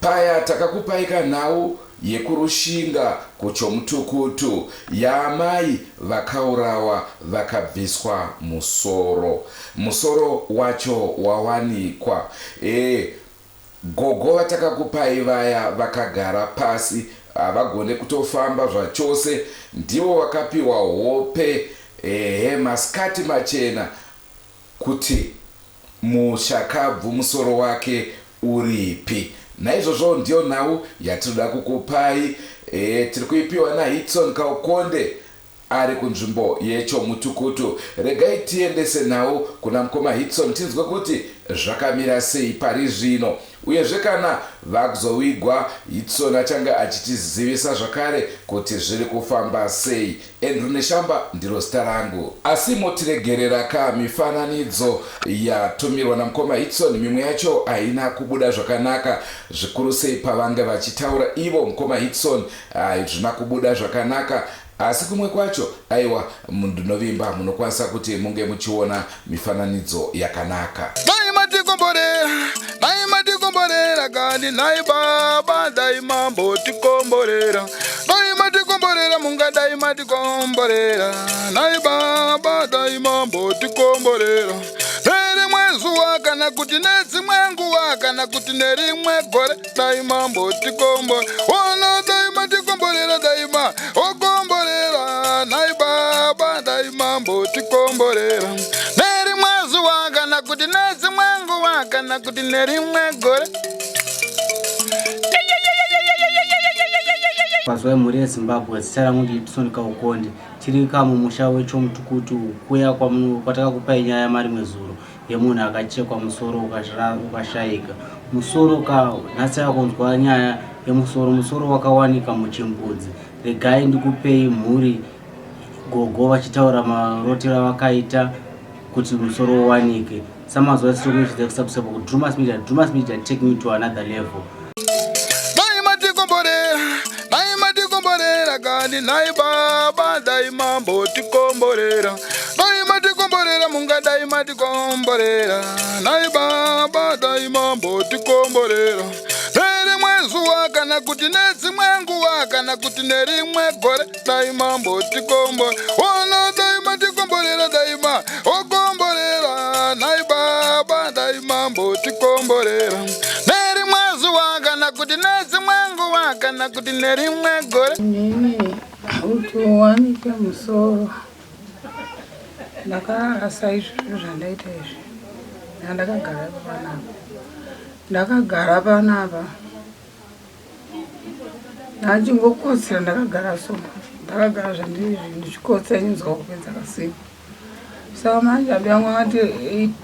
paya takakupaika nhau yekurushinga kuchomutukutu yaamai vakaurawa vakabviswa musoro wacho wawanikwa. Gogo vatakakupai vaya vakagara pasi havagone kutofamba zvachose, ndivo vakapiwa hope masikati machena kuti mushakabvu musoro wake uripi. Naizvozvo ndiyo nhau yatinoda kukupai. Tiri kuipiwa naHitson Kaukonde ari kunzvimbo yechomutukutu. Regai tiendese nhau kuna mukoma Hitson tinzwe kuti zvakamira sei pari zvino, uyezve kana vakuzowigwa Hitson achanga achitizivisa zvakare kuti zviri kufamba sei. Andrew Neshamba ndiro zita rangu. Asi motiregerera mifananidzo yatumirwa namukoma Hitson, mimwe yacho haina kubuda zvakanaka, zvikuru sei pavange vachitaura ivo mukoma Hitson zvina kubuda zvakanaka. Asi kumwe kwacho aiwa mundinovimba munokwanisa kuti munge muchiona mifananidzo yakanaka. Komborera kandi nai baba dai mambo tikomborera dai matikomborera munga dai matikomborera nai baba dai mambo tikomborera neri mwezuwa kana kuti nedzimwe nguwa kana kuti nerimwe gore dai mambo tikombora ona dai matikomborera dai ma okomborera nai baba dai mambo tikomborera neri mwezuwa kana kuti nedzimwe nguwa kana kuti nerimwe gore. Pazuva mhuri yeZimbabwe, zita rangu ndiHitson Kaukonde. Tiri mumusha wechomutukutu kuya kwatakakupai nyaya mari mwezuro yemunhu akachekwa musoro ukashayika. Musoro nhasi akunzwa nyaya yemusoro wakawanika muchimbudzi. Regai ndikupei mhuri Gogo vachitaura marotero avakaita kuti musoro uwanike. Samazuva tiri kuizvidza kusapusa kuti Drumas Media taking you to another level. Kandi nai baba dai mambo tikomborera dai matikomborera munga dai matikomborera nai baba dai mambo tikomborera neri mwezuwa kana kuti nedzimwe nguwa kana kuti nerimwe gore dai mambo tikombora ona dai matikomborera dai ma okomborera nai baba dai mambo tikomborera neri mwezuwa kana kuti nedzimwe nguwa kana kuti nerimwe gore. Utuwanike musoro ndakarasa izvozvo zvandaita izvi ndakagara panapa ndachingokotsera ndakagara so ndakagara zvandiri ndichikotsera nyinzwa kupedza kasimba. Saka manje abu yangu akati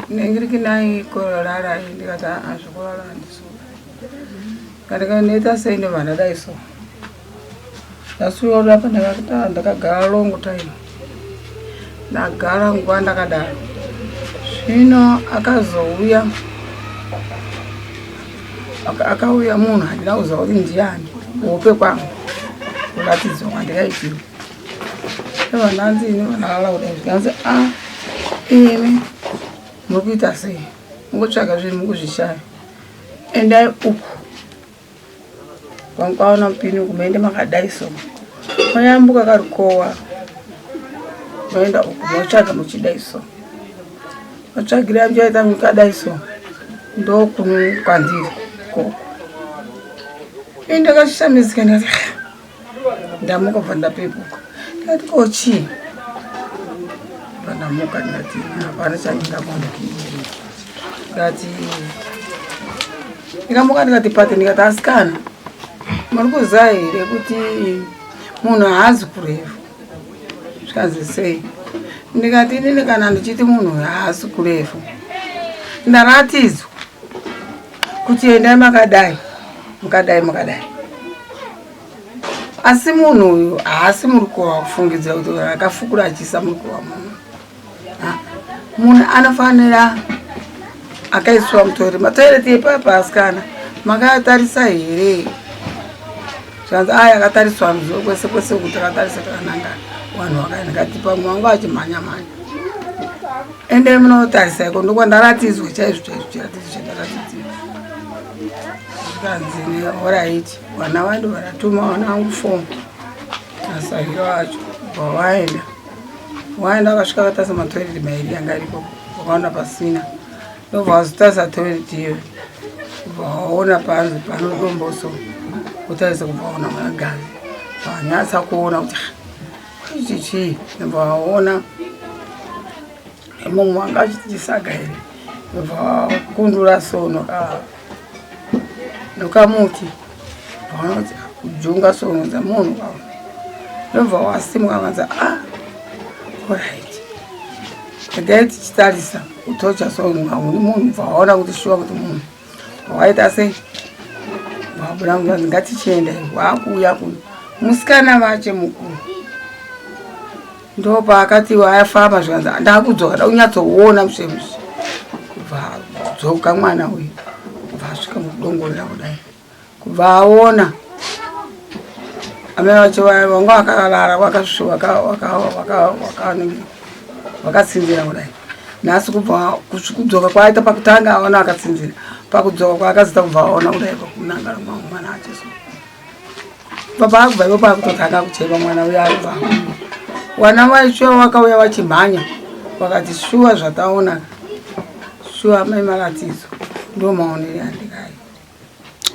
nengiriki nayi korara ndikati zvekurara handisuri ndikati sei ndobva ndadai so ndasura apa ndakagara long time ndagara nguva ndakadaro. Zvino akazouya akauya munhu handina kuziva kuti ndiani hope kwangu kuratidzwa kwandikaitirwa evananzini vanalala kudai zvikanzi imi muri kuita sei mungotsvaga zvinhu mukuzvishaya endai uku kwaona mupini kumende makadai so mayambuka karikowa moenda uku motsvaga muchidai so motsvagira muchaita mukadai so ndokunu kwandiri koko ndakashamisika ndikati ndamuka bva ndapepuka ndikati kochii pandamuka ndikati hapana chandaenda kuonekii ndikati ndikamuka ndikati pate ndikati asikana muri kuziva here kuti munhu haazi kurefu. Zvikanzi sei? Ndikati inini kana ndichiti munhu haazi kurefu ndaratidzwa kuti endai makadai mukadai, asi munhu uyu haasi muri kufungidzira kuti akafukura achiisa muri kuva munhu anofanira akaiswa matoireti epapa asikana makatarisa here zvanzi akatariswa muzoro kwese kwese kuti akatarisa takananga vanhu vakaendekati pamwe wangu achimhanya ende munotarisa iko ndokwandaratidzwa chaizvo chaizvo chiratidzo chandaratidzwa zvikanzi alright vana vandu vanatuma vana vangu fomu asahiro wacho waenda vakasvika vatasa matoireti mairi yanga aripo vakaona pasina ndobva vazotasa toireti iyo vaona panzi panodomboso kutarisa kubva vaona magazi vanyatsa kuona kuti ichi chii ndobva vaona mumwe wanga achitisaga here ndobva vakundura sono nokamuti vaona kuti kujunga sono dzamunhu ndobva wasimuka vanza alright regai tichitarisa kutocha sono auni munhu bva vaona kuti shuwa kuti munhu waita sei vabuda munhu ngatichienda waakuuya kuno musikana vache mukuru ndopaakati wayafamba zvikanzi ndakudzoka ndakunyatsoona mushemushe kubva dzoka mwana uyu kubva asvika mukudongorera kudai kubva aona amai vacho vanga vakalara vakatsinzira kudai nhasi kubva kudzoka kwaita pakutanga aona akatsinzira pakudzoka kwaakazita kubva aona kudai pakunangara mwana acho so baba akubva ipo pakutotanga kuchema mwana uya aribva wana vacho vakauya vachimhanya vakati shuwa zvataona shuwa mai maratidzo ndo maoneri andikai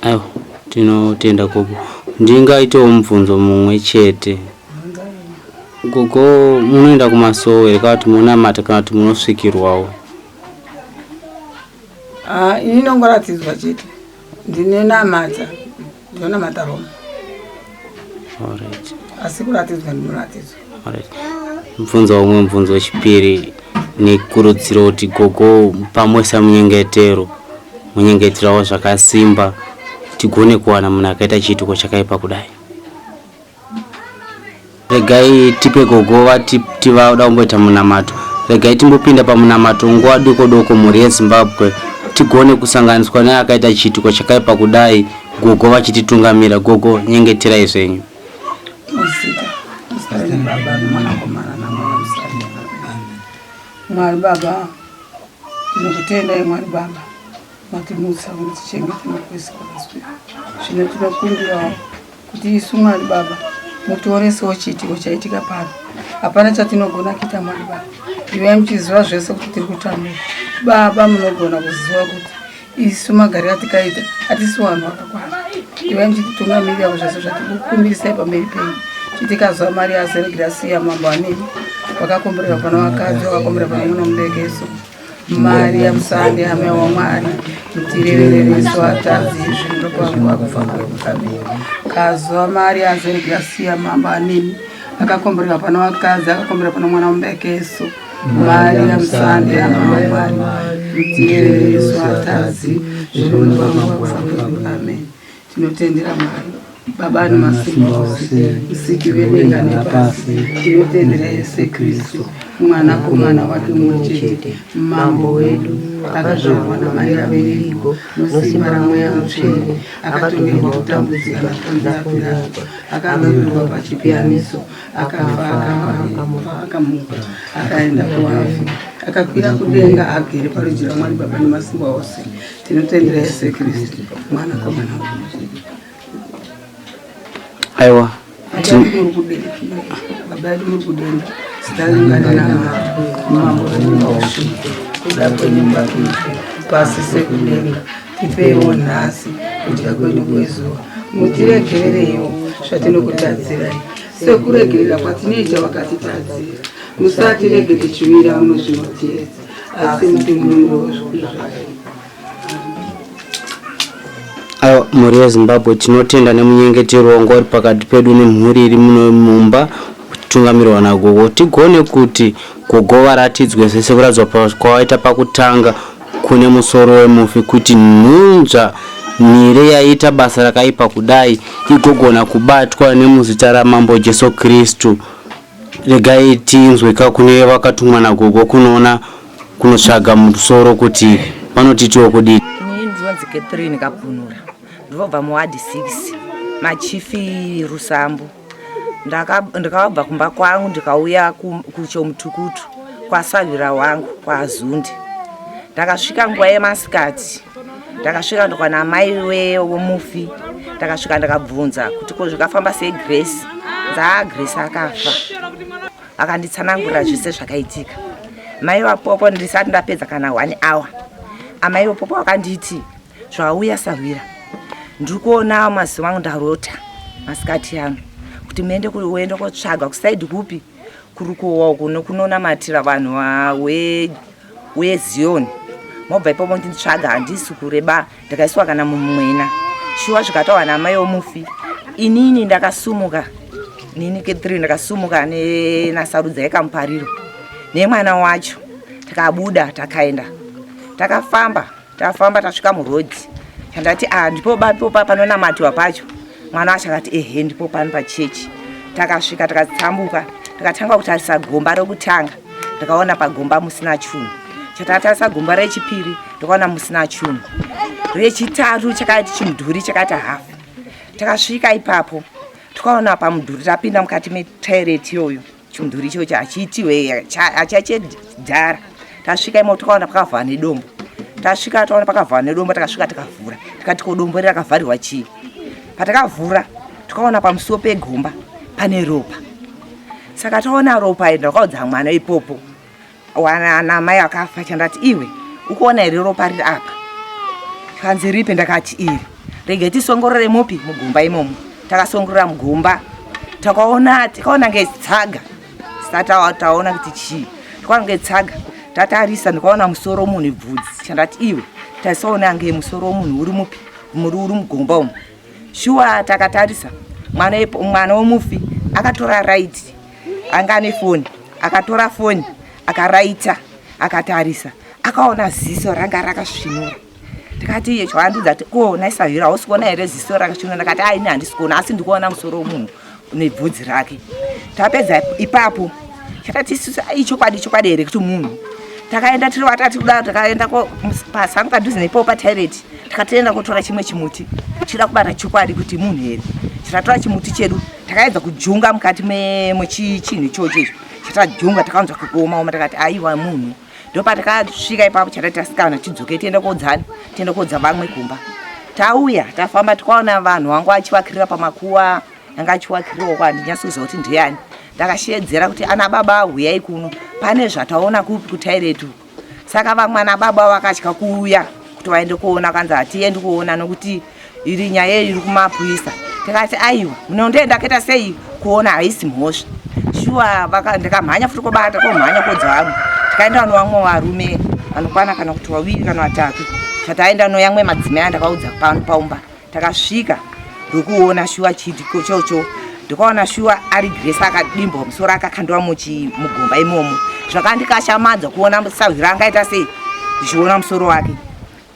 aiwa tinotenda gogo ndingaitewo mubvunzo mumwe chete gogo munoenda kumasowe kana kuti munamata kana kuti munosvikirwawo ini nongoratidzwa chete ndinenamata ndinonamata Roma alright asi kuratidzwa ndinoratidzwa alright mubvunzo umwe mubvunzo wechipiri nekurudziro kuti gogo pamwesa munyengeterawo zvakasimba tigone kuwana munhu akaita chiituko chakaipa kudai regai tipe gogo tivada kumboita munamato regai timbopinda pamunamato nguva doko mhuri yeZimbabwe tigone kusanganiswa neakaita chiituko chakaipa kudai gogo vachititungamira gogo nyengeterai zvenyu Mwari Baba tinokutendai Mwari Baba matimutsa kuti tichengete makwesi kwakaswera zvino tinokumbirawo kuti isu Mwari Baba mutionesewo chiitiko chaitika pano hapana chatinogona kuita Mwari Baba ivai muchiziva zvese kuti tiri kutambura Baba munogona kuziva kuti isu magariro atikaita hatisi vanhu vakakwana ivai muchititungamirirawo zvese zvatikukumbirisai pamberi penyu chitikazwa Mari Azeregracia mambo anini wakakomborerwa pana vakadzi wakakomborerwa pana mwana mubekeso Maria musande hame wa Mwari mutirerereso atadzi zvindopangu akufa kwekukamira kazwa Mari Azeregracia mambo anini akakomborerwa pana vakadzi akakomborerwa pana mwana mubekeso Maria musande hame wa Mwari mutirerereso atadzi zvindopangu akufa kwekukamira tinotendera Mwari Baba ni masimba ose msiki vedenga nepasi tinotendera Yesu Kristu mwanakomana wake mwenchete mambo wedu akazvarwa namai vabereko nosimba ramweya mutsvene akatongerwa kutambudzika natanza Pirato akaveverwa pachipiyaniso akafa akamuka akaenda kuvafi akakwira kudenga agere parudyi rwaMwari Baba nemasimba ose tinotendera Yesu Kristu mwanakomana wake mwenchete aiwa Baba muri kudenga sitalingana mambo yenyumbaoshi kuda kwenyumba pasi sekudenga tipewo nhasi kudya kwedu kwezuva mutiregererewo zvatinokutadzirai sekuregerera kwatinoita wakatitadzira musatirege tichiwira munozvinotiedza asi mutimuriwo zvikuzvayo mhuri yeZimbabwe tinotenda nemunyengetero wanga uri pakati pedu nemhuri iri muno mumba kutungamirwa nagogo tigone kuti gogo varatidzwe sese kuradzwa kwawaita pakutanga kune musoro wemufi kuti nhunzva mire yaita basa rakaipa kudai igogona kubatwa nemuzita ramambo Jesu Kristu regai tinzweka kune vakatumwa nagogo kunoona kunotsvaga musoro kuti panotitiwo kudii ndinonzi Catherine Kapunura ndinobva muwadi 6 machifi Rusambo ndakabva kumba kwangu ndikauya kuchomutukutu kwasavira wangu kwaZundi ndakasvika nguva yemasikati ndakasvika ndokwana amai wemufi ndakasvika ndakabvunza kuti ko zvakafamba sei Grace. Grace akafa. Akanditsanangurira zvese zvakaitika. Mai wapopo ndisati ndapedza kana 1 hour. Amai wapopo akanditi zvauya Sawira. Ndikuona mazuva angu ndarota masikati yangu kuti muende uende kotsvaga kusaidi kupi kurukowa kunoona matira vanhu weZion. Mobva ipopo nditsvaga handisi kureba ndakaiswa kana mumwena. Shuwa zvikatawa namai womufi. Inini ndakasumuka. Nini Catherine ndakasumuka nasarudza yekamupariro. Nemwana wacho takabuda takaenda. Tafamba tasvika murodhi. Chandati ndipo bapo panonamatiwa pacho. Mwana wacho akati ehe ndipo pano pachechi. Takasvika takatsambuka. Takatanga kutarisa gomba rokutanga. Ndakaona pagomba musina chinhu. Chatatarisa gomba rechipiri ndakaona musina chinhu. Rechitatu chakati chimudhuri chakati hafu. Takasvika ipapo. Tukaona pamudhuri tapinda mukati metoilet iyoyo. Chimudhuri ichocho achitiwe achachedhara. Tasvika imo tukaona pakavhara nedombo. Tasvika taona pakavhara nedombo takasvika takavhura. Tikati ko dombo rakavharirwa chii? Patakavhura tukaona pamusuwo pegomba pane ropa. Saka taona ropa iri ndakaudza mwana ipopo. Wana mai akafa chandati iwe ukuona iri ropa riri apa. Kanzi ripe ndakati iri. Rege tisongorere mupi mugomba imomo. Takasongorera mugomba. Takaona ngetsaga. Sata taona kuti chii. Takaona ngetsaga. Tatarisa ndikaona musoro munhu bvudzi. Chandati iwe taisaona nge musoro munhu uri mupi uri mugomba umu. Shuwa takatarisa mwana womufi akatora right anga ane foni akatora foni akaraita akatarisa akaona ziso ranga rakasvinura. Tikati iye chwandudza ko naisavira usikuona here ziso rakasvinura. Ndakati aini handisikuona asi ndikuona musoro womunhu nebvudzi rake. Tapedza ipapo chatati chokwadi here kuti munhu. Takaenda tiri vatatu kudaro takaenda pasangu padhuze nepo patoilet. Takatoenda kotora chimwe chimuti chida kubata chokwadi kuti munhu here. Takatora chimuti chedu takaedza kujunga mukati mwechinhu ichocho. Chatajunga takaanza kuoma takati aiwa munhu. Ndopatakasvika ipapo chatatasikana tidzoke tiende kodza vamwe kumba. Tauya tafamba tikaona vanhu vangu vachivakirira pamakuwa yanga achivakirirawo kwandinyasokuziva kuti ndiyani. Ndakashedzera kuti ana baba huyai kuno pane zvataona kupi kutoilet. Saka vamwe ana baba vakatya kuuya kuti vaende kuona kanzi hatiendi kuona nokuti iri nyaya iri kumapurisa. Tikati aiwa munondoenda kaita sei kuona haisi mhosva. Shuwa ndikamhanya futi kobata komhanya kodza vamwe. Tikaenda novamwe varume vanokwana kana kuti 2 kana 3. Chataenda noyamwe madzimai andakaudza pano paumba. Takasvika ndokuona shuwa chidiko chocho. Ndikaona shuwa ari Grace akadimbwa musoro akakandwa mugomba imomo. Zvakandikashamadza kuona Sawira angaita sei ndichiona musoro wake.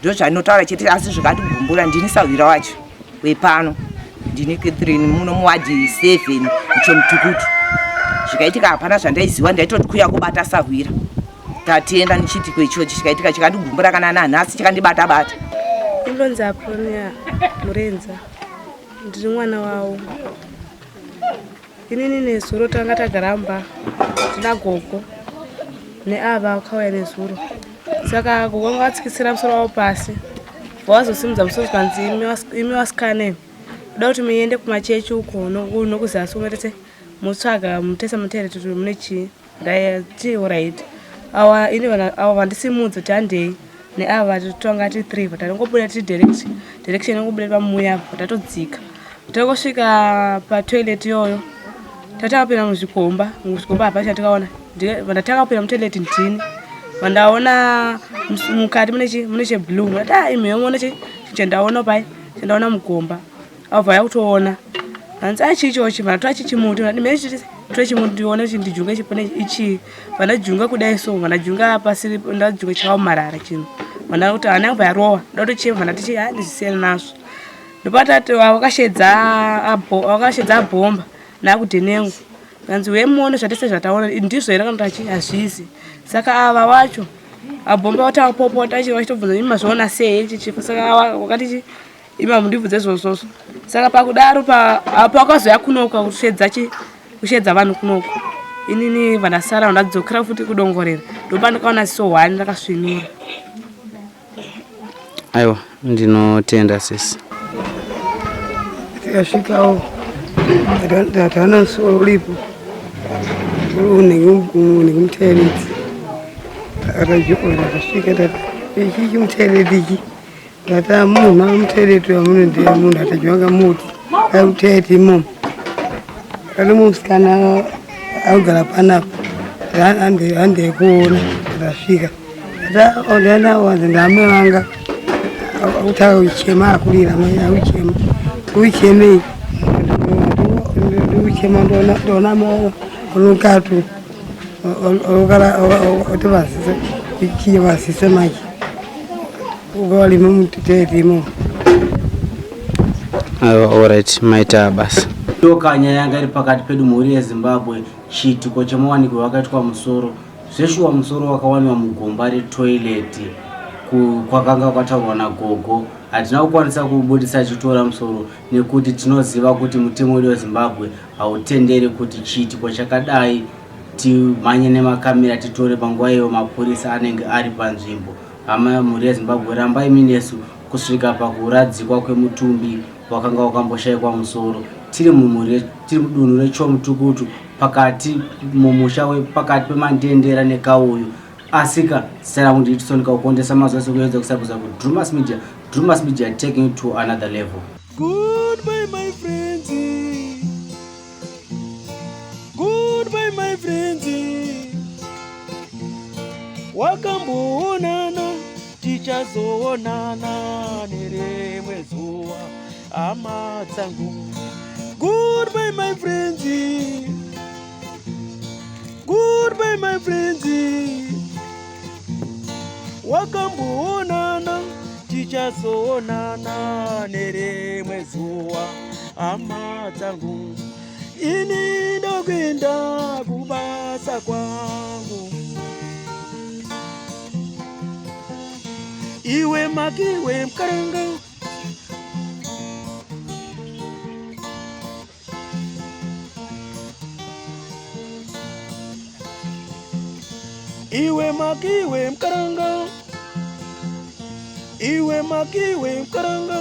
Ndozvanotaura chete asi zvikandigumbuра ndini Sawira wacho wepano. Ndini Catherine muno muwadi 7 muchomutukutu. Zvikaitika hapana zvandaiziva ndaitoti kuya kubata Sawira. Tatienda nechitiko ichocho chikaitika chikandigumbura kana nanhasi chikandibata. Inonzi Apronia Murenza. Ndiri mwana wawo. Inini nezuro tanga tagaramba tina gogo neava vakauya nezuro. Saka gogo akatsikisira musoro wavo pasi. Vazosimudza musoro zvanzi imi vasikane. Kuda kuti muende kumachechi uko nokuzasi umetese mutsvaga mutesa mutere kuti mune chii. Ndati alright. Ava vandisimudza kuti handei neava tonga ti 3 vatangobuda ti direction ngobuda pamuya vatatodzika. Takosvika patoilet iyoyo. Tatakapinda muzvikomba hapa chatikaona. Ndatakapinda mutoilet ndini. Vandaona mukati mune cheblue. Ndati imwe muone chendaona pai. Chendaona mugomba. Abva yakutoona. Hanzi achichochi vanatora chichimuti. Ndimene tore chimuti ndione kuti ndijunge chipone ichi. Vandajunga kudai so. Vandajunga pasi ndajunga chakaomarara chinhu. Vandakuti ana abva yarowa. Ndotochema vandati ndisiyane nazvo. Ndopatati wakashedza bhomba. Nakudhenengu. Kanzi wemuone zvatese zvataona ndizvo here kana kuti hazvizi. Saka ava wacho abhomba watapopota chitobvunza imi mazviona sei ichi chifo. Saka wakati ima mundibvunze izvozvo. Saka pakudaro pakazoya kunoka kushedza vanhu kunoko. Inini vandasara vandadzokera futi kudongorera. Ndopa ndakaona ziso 1 rakasvinura. Aiwa Ndinotenda sisi. Tikasvikawo ndatana musoro ulipo nekumutairidzi akazvikora akasvika tati ichi chimutairidzi ichi ndata munhu amutairidzi wamunondiya munhu atachivanga muti autairidzi imomo kati musikana augara panapa handekuona ndasvika ndanawanza ndame vanga akutaka kuchema akulira mai akuchema uichemei uichema ndona olukatu olukala otobasise ichiye basise maki ukalime mutiteetimo. Alright, maita basi. Kanya yanga iri pakati pedu mhuri yeZimbabwe, chiitiko chemawanikwa wakaitwa musoro. Zveshuwa musoro wakawaniwa mugomba retoilet kwakanga kwataurwa nagogo. Hatina kukwanisa kubudisa chitora musoro nekuti tinoziva kuti mutemo wedu weZimbabwe hautenderi kuti chiitiko chakadai timhanye nemakamera titore panguva iyo mapurisa anenge ari panzvimbo. Hama mhuri yeZimbabwe, rambai minesu kusvika pakuradzikwa kwemutumbi wakanga wakamboshayikwa musoro. Tiri mudunhu reChomutukutu pakati mumusha pakati pemandendera nekauyu. Asika sera kuti itisonika kukondesa mazose kuedza kusabuza kuti Drumas Media taking it to another level. Goodbye my friends. Goodbye my friends. Wakamboonana tichazoonana nerimwe zuva hama dzangu. Goodbye my friends. Goodbye my friends. Wakamboonana tichazoonana nerimwe zuva hama dzangu. Ini ndokwenda kubasa kwangu. Iwe makiwe mkaranga. Iwe makiwe mkaranga. Iwe makiwe mkaranga.